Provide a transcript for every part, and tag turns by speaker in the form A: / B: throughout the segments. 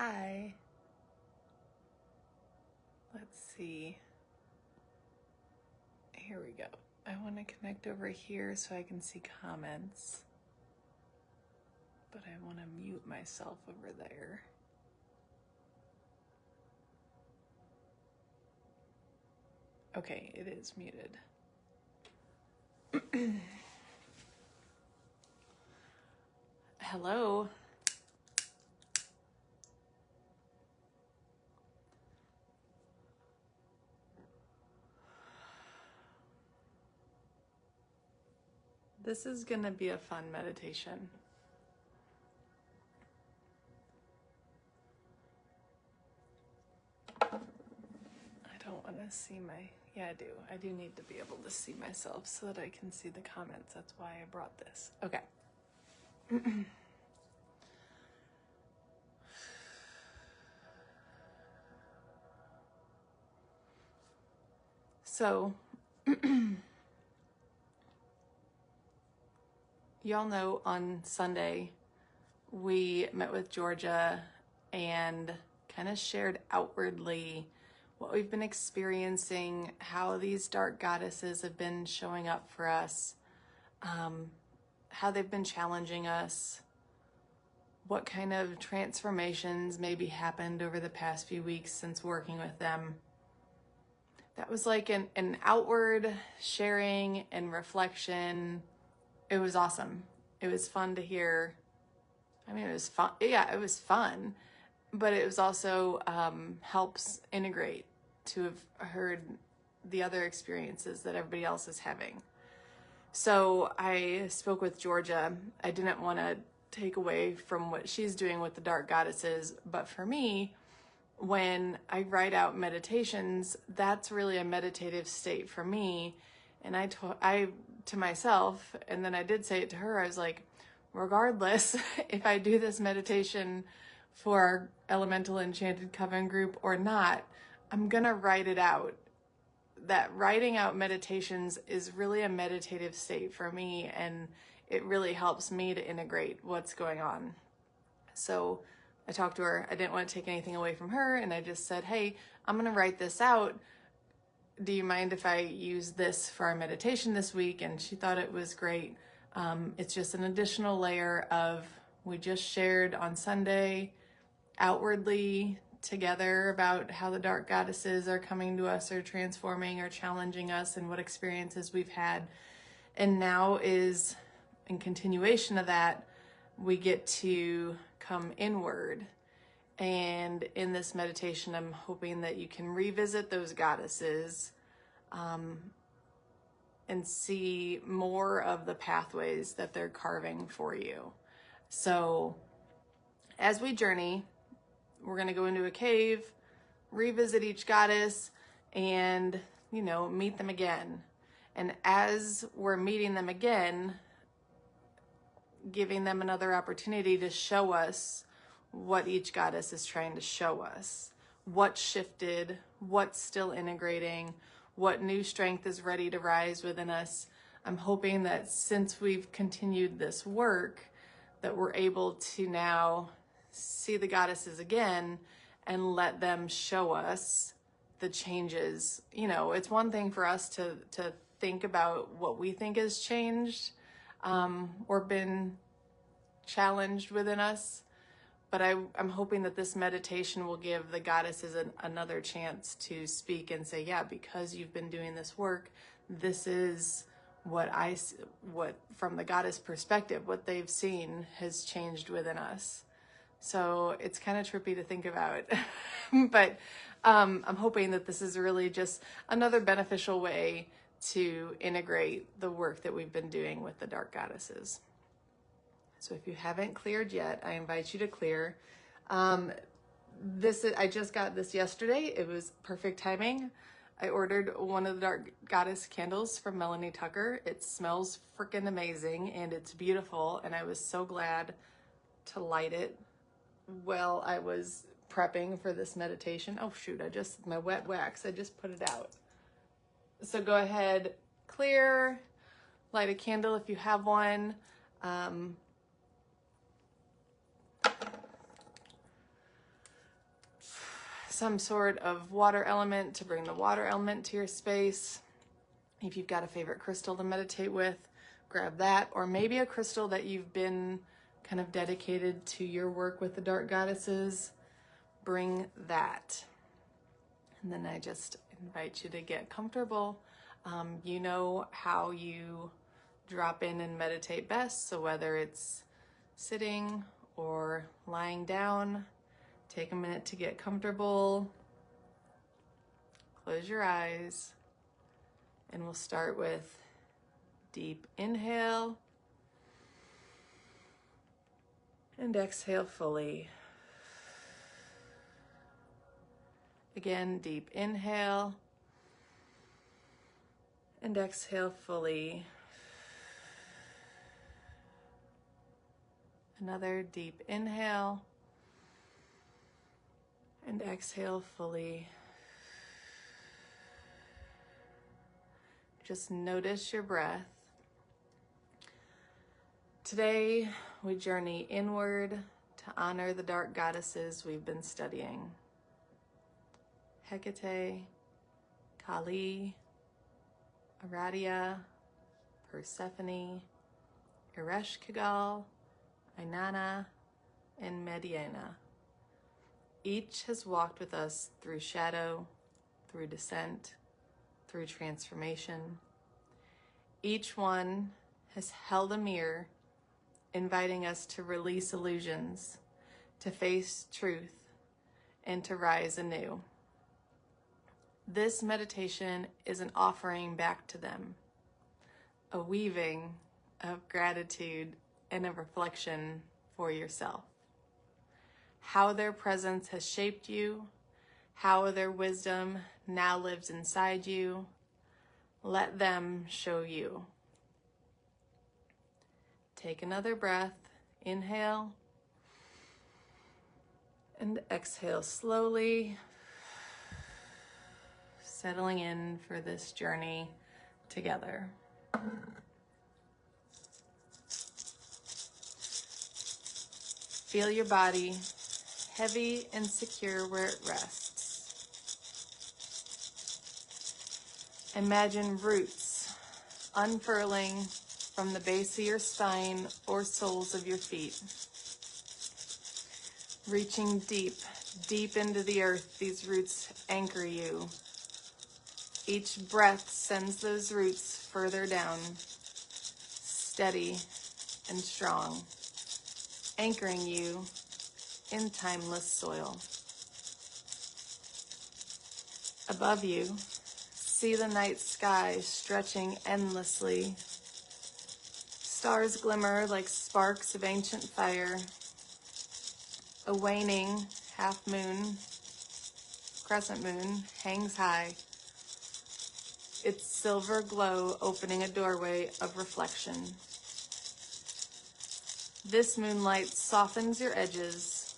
A: Hi. Let's see. Here we go. I want to connect over here so I can see comments. But I want to mute myself over there. Okay, it is muted. Hello. This is going to be a fun meditation. I don't want to see yeah, I do. I do need to be able to see myself so that I can see the comments. That's why I brought this. Okay. So, y'all know on Sunday, we met with Georgia and kind of shared outwardly what we've been experiencing, how these dark goddesses have been showing up for us, how they've been challenging us, what kind of transformations maybe happened over the past few weeks since working with them. That was like an outward sharing and reflection. It was awesome. It was fun to hear. I mean, it was fun. Yeah, it was fun, but it was also helps integrate to have heard the other experiences that everybody else is having. So I spoke with Georgia. I didn't want to take away from what she's doing with the dark goddesses, but for me, when I write out meditations, that's really a meditative state for me. And I to myself, and then I did say it to her, I was like, regardless if I do this meditation for our Elemental Enchanted Coven group or not, I'm gonna write it out. That writing out meditations is really a meditative state for me, and it really helps me to integrate what's going on. So I talked to her. I didn't want to take anything away from her, and I just said, hey, I'm gonna write this out. Do you mind if I use this for our meditation this week? And she thought it was great. It's just an additional layer of, we just shared on Sunday outwardly together about how the dark goddesses are coming to us or transforming or challenging us and what experiences we've had. And now is, in continuation of that, we get to come inward. And in this meditation, I'm hoping that you can revisit those goddesses and see more of the pathways that they're carving for you. So as we journey, we're going to go into a cave, revisit each goddess, and, meet them again. And as we're meeting them again, giving them another opportunity to show us what each goddess is trying to show us, what shifted, what's still integrating, what new strength is ready to rise within us. I'm hoping that since we've continued this work, that we're able to now see the goddesses again and let them show us the changes. It's one thing for us to think about what we think has changed or been challenged within us. But I'm hoping that this meditation will give the goddesses another chance to speak and say, yeah, because you've been doing this work, this is what from the goddess perspective, what they've seen has changed within us. So it's kind of trippy to think about, but I'm hoping that this is really just another beneficial way to integrate the work that we've been doing with the dark goddesses. So if you haven't cleared yet, I invite you to clear. I just got this yesterday. It was perfect timing. I ordered one of the dark goddess candles from Melanie Tucker. It smells freaking amazing and it's beautiful. And I was so glad to light it while I was prepping for this meditation. Oh shoot, my wet wax, I just put it out. So go ahead, clear, light a candle if you have one. some sort of water element to bring the water element to your space. If you've got a favorite crystal to meditate with, grab that, or maybe a crystal that you've been kind of dedicated to your work with the dark goddesses, bring that. And then I just invite you to get comfortable. You know how you drop in and meditate best, so whether it's sitting or lying down, take a minute to get comfortable. Close your eyes, and we'll start with deep inhale and exhale fully. Again, deep inhale and exhale fully. Another deep inhale and exhale fully. Just notice your breath. Today, we journey inward to honor the dark goddesses we've been studying. Hecate, Kali, Aradia, Persephone, Ereshkigal, Inanna, and Mediana. Each has walked with us through shadow, through descent, through transformation. Each one has held a mirror, inviting us to release illusions, to face truth, and to rise anew. This meditation is an offering back to them, a weaving of gratitude and a reflection for yourself. How their presence has shaped you, how their wisdom now lives inside you. Let them show you. Take another breath. Inhale and exhale slowly, settling in for this journey together. Feel your body heavy and secure where it rests. Imagine roots unfurling from the base of your spine or soles of your feet. Reaching deep, deep into the earth, these roots anchor you. Each breath sends those roots further down, steady and strong, anchoring you in timeless soil. Above you, see the night sky stretching endlessly. Stars glimmer like sparks of ancient fire. A waning half moon, crescent moon, hangs high, its silver glow opening a doorway of reflection. This moonlight softens your edges,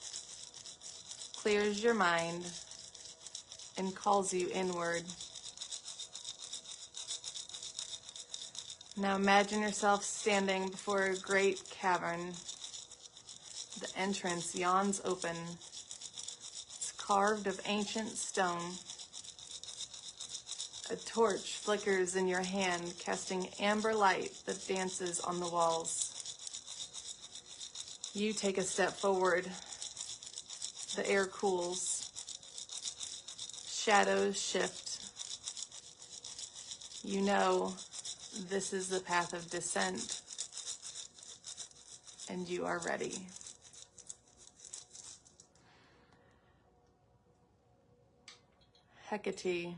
A: clears your mind, and calls you inward. Now imagine yourself standing before a great cavern. The entrance yawns open. It's carved of ancient stone. A torch flickers in your hand, casting amber light that dances on the walls. You take a step forward. The air cools. Shadows shift. You know this is the path of descent, and you are ready. Hecate.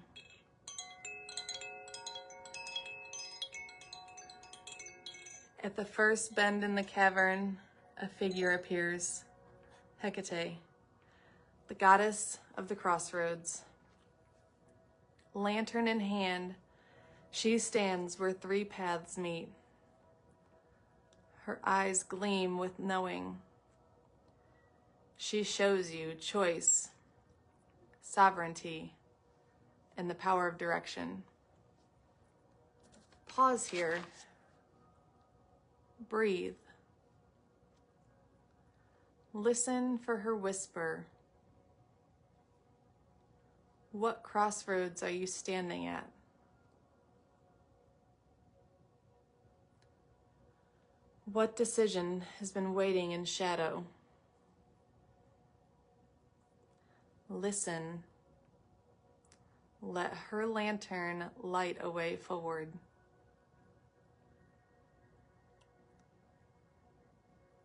A: At the first bend in the cavern, a figure appears. Hecate, the goddess of the crossroads. Lantern in hand, she stands where three paths meet. Her eyes gleam with knowing. She shows you choice, sovereignty, and the power of direction. Pause here. Breathe. Listen for her whisper. What crossroads are you standing at? What decision has been waiting in shadow? Listen. Let her lantern light a way forward.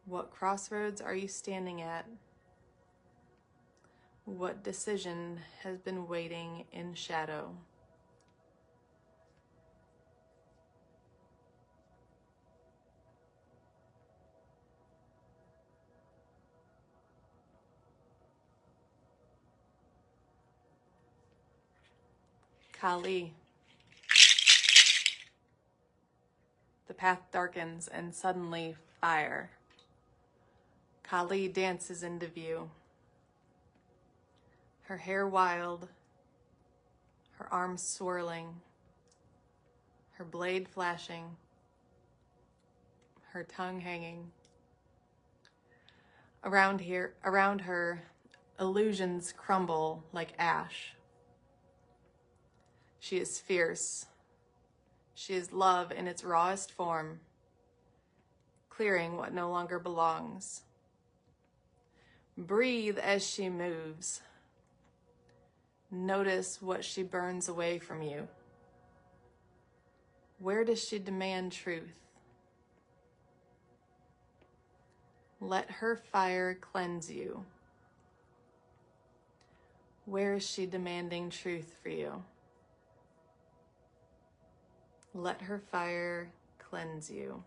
A: What crossroads are you standing at? What decision has been waiting in shadow? Kali. The path darkens and suddenly fire. Kali dances into view. Her hair wild, her arms swirling, her blade flashing, her tongue hanging. Around her, illusions crumble like ash. She is fierce. She is love in its rawest form, clearing what no longer belongs. Breathe as she moves. Notice what she burns away from you. Where does she demand truth? Let her fire cleanse you. Where is she demanding truth for you? Let her fire cleanse you.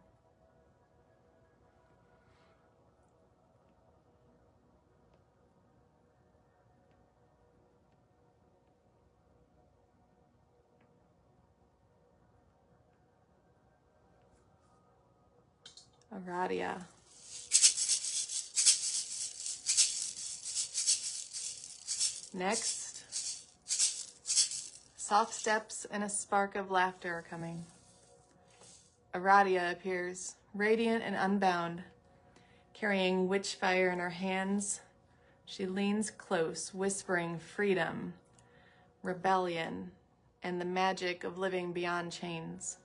A: Aradia. Next, soft steps and a spark of laughter are coming. Aradia appears, radiant and unbound, carrying witch fire in her hands. She leans close, whispering freedom, rebellion, and the magic of living beyond chains.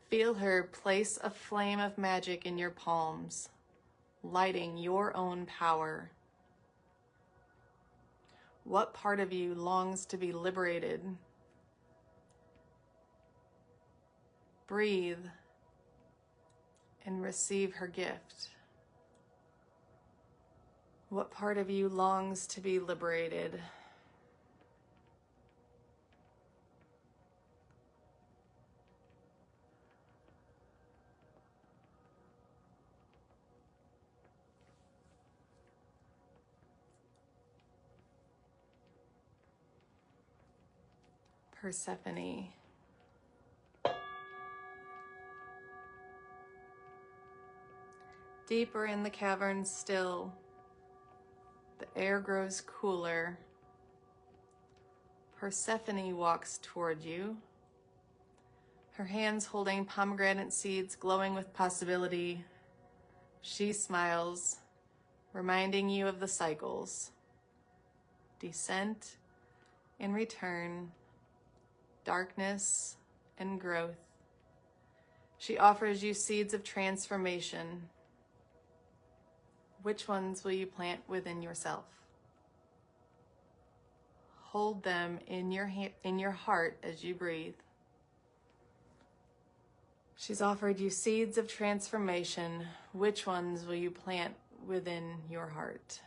A: Feel her place a flame of magic in your palms, lighting your own power. What part of you longs to be liberated? Breathe and receive her gift. What part of you longs to be liberated? Persephone. Deeper in the cavern still, the air grows cooler. Persephone walks toward you, her hands holding pomegranate seeds glowing with possibility. She smiles, reminding you of the cycles. Descent and return, darkness and growth. She offers you seeds of transformation. Which ones will you plant within yourself? Hold them in your heart as you breathe. She's offered you seeds of transformation. Which ones will you plant within your heart?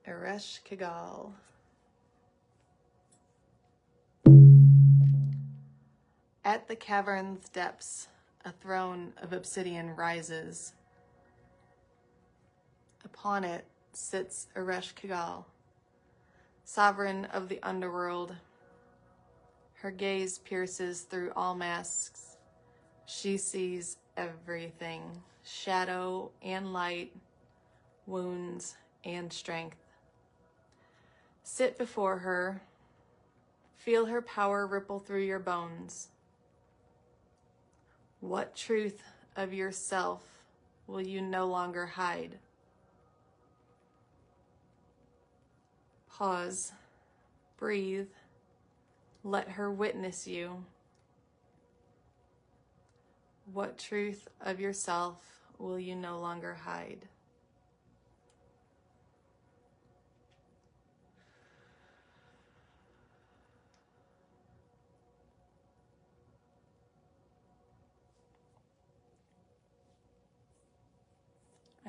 A: Eresh Kigal. At the cavern's depths, a throne of obsidian rises. Upon it sits Eresh Kigal, sovereign of the underworld. Her gaze pierces through all masks. She sees everything, shadow and light, wounds and strength. Sit before her. Feel her power ripple through your bones. What truth of yourself will you no longer hide? Pause. Breathe. Let her witness you. What truth of yourself will you no longer hide?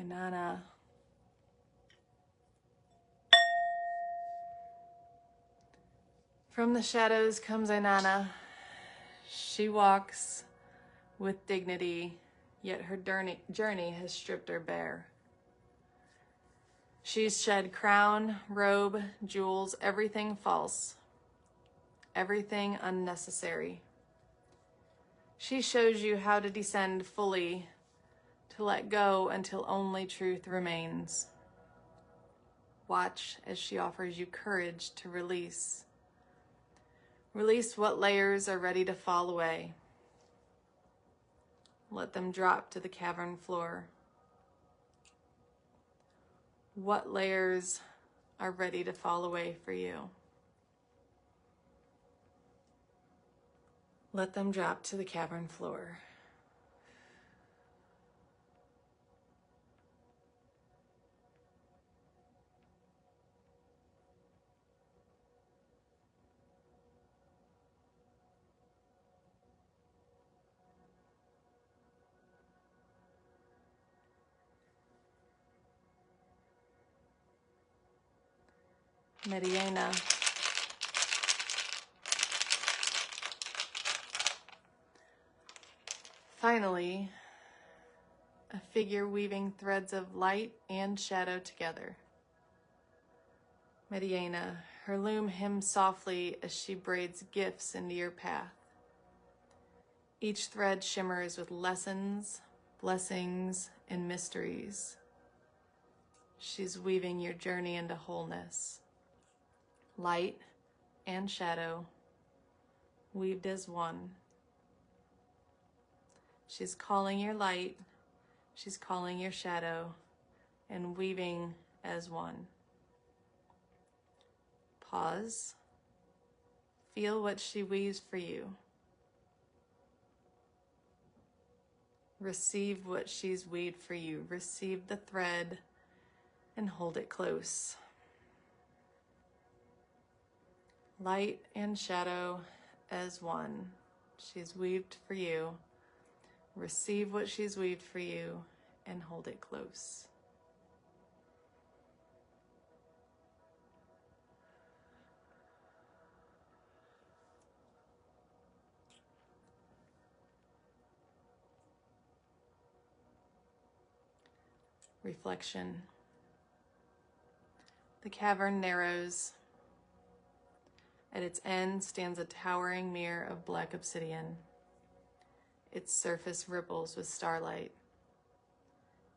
A: Inanna. From the shadows comes Inanna. She walks with dignity, yet her journey has stripped her bare. She's shed crown, robe, jewels, everything false, everything unnecessary. She shows you how to descend fully, to let go until only truth remains. Watch as she offers you courage to release. Release what layers are ready to fall away. Let them drop to the cavern floor. What layers are ready to fall away for you? Let them drop to the cavern floor. Mediana. Finally, a figure weaving threads of light and shadow together. Mediana, her loom hymns softly as she braids gifts into your path. Each thread shimmers with lessons, blessings, and mysteries. She's weaving your journey into wholeness. Light and shadow, weaved as one. She's calling your light, she's calling your shadow, and weaving as one. Pause. Feel what she weaves for you. Receive what she's weaved for you. Receive the thread and hold it close. Light and shadow as one. She's weaved for you. Receive what she's weaved for you and hold it close. Reflection. The cavern narrows. At its end stands a towering mirror of black obsidian. Its surface ripples with starlight.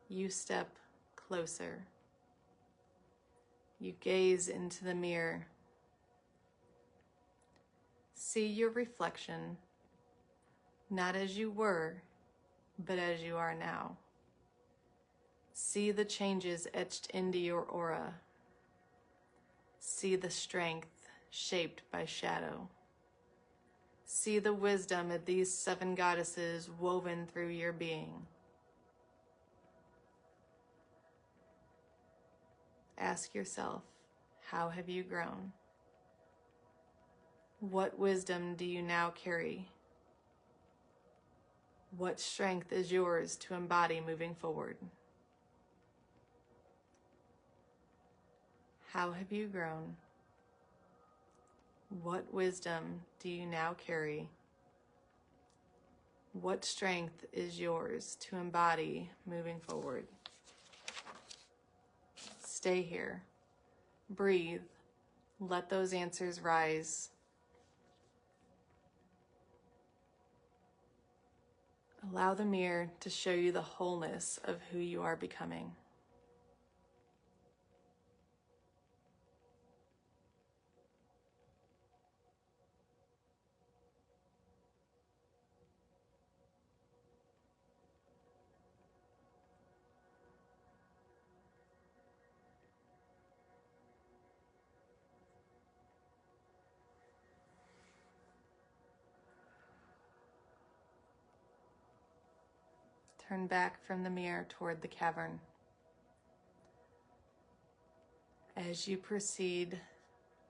A: You step closer. You gaze into the mirror. See your reflection, not as you were, but as you are now. See the changes etched into your aura. See the strength shaped by shadow. See the wisdom of these 7 goddesses woven through your being. Ask yourself, how have you grown? What wisdom do you now carry? What strength is yours to embody moving forward? How have you grown? What wisdom do you now carry? What strength is yours to embody moving forward? Stay here. Breathe. Let those answers rise. Allow the mirror to show you the wholeness of who you are becoming. turn back from the mirror toward the cavern. As you proceed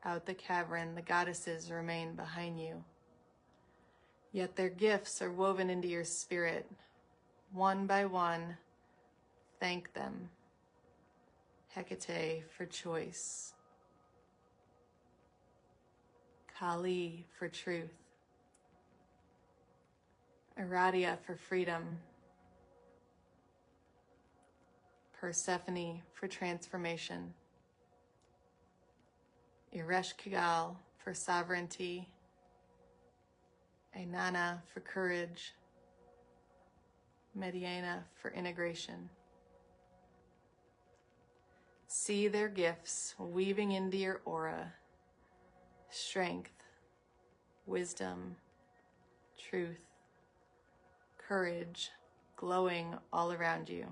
A: out the cavern, the goddesses remain behind you. Yet their gifts are woven into your spirit. One by one, thank them. Hecate for choice. Kali for truth. Aradia for freedom. Persephone for transformation. Ereshkigal for sovereignty. Ainana for courage. Mediana for integration. See their gifts weaving into your aura. Strength, wisdom, truth, courage, glowing all around you.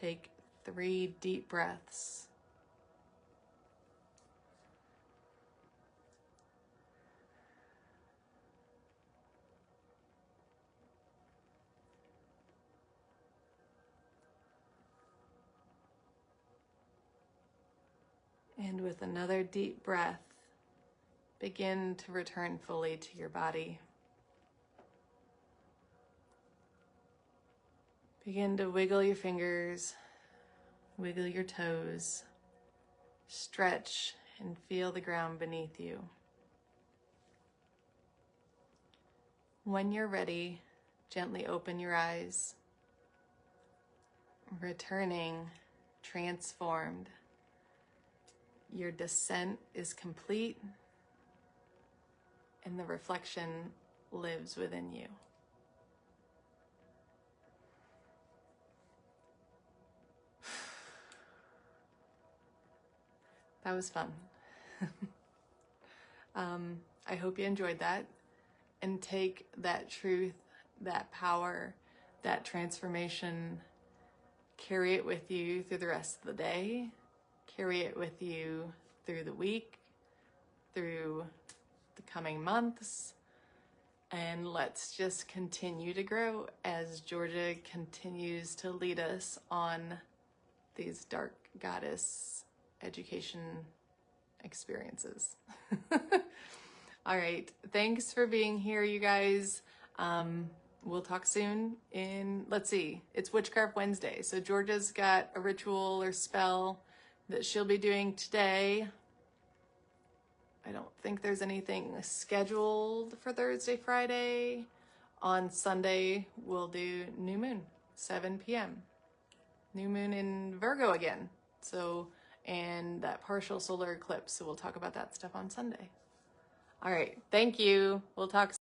A: Take 3 deep breaths. And with another deep breath, begin to return fully to your body. Begin to wiggle your fingers, wiggle your toes, stretch and feel the ground beneath you. When you're ready, gently open your eyes, returning transformed. Your descent is complete, and the reflection lives within you. That was fun. I hope you enjoyed that, and take that truth, that power, that transformation, carry it with you through the rest of the day. Carry it with you through the week, through the coming months, and let's just continue to grow as Georgia continues to lead us on these dark goddess education experiences. All right, thanks for being here, you guys. We'll talk soon let's see, it's Witchcraft Wednesday, so Georgia's got a ritual or spell that she'll be doing today. I don't think there's anything scheduled for Thursday, Friday. On Sunday, we'll do new moon, 7 p.m. New moon in Virgo again. So, and that partial solar eclipse. So we'll talk about that stuff on Sunday. All right. Thank you. We'll talk soon.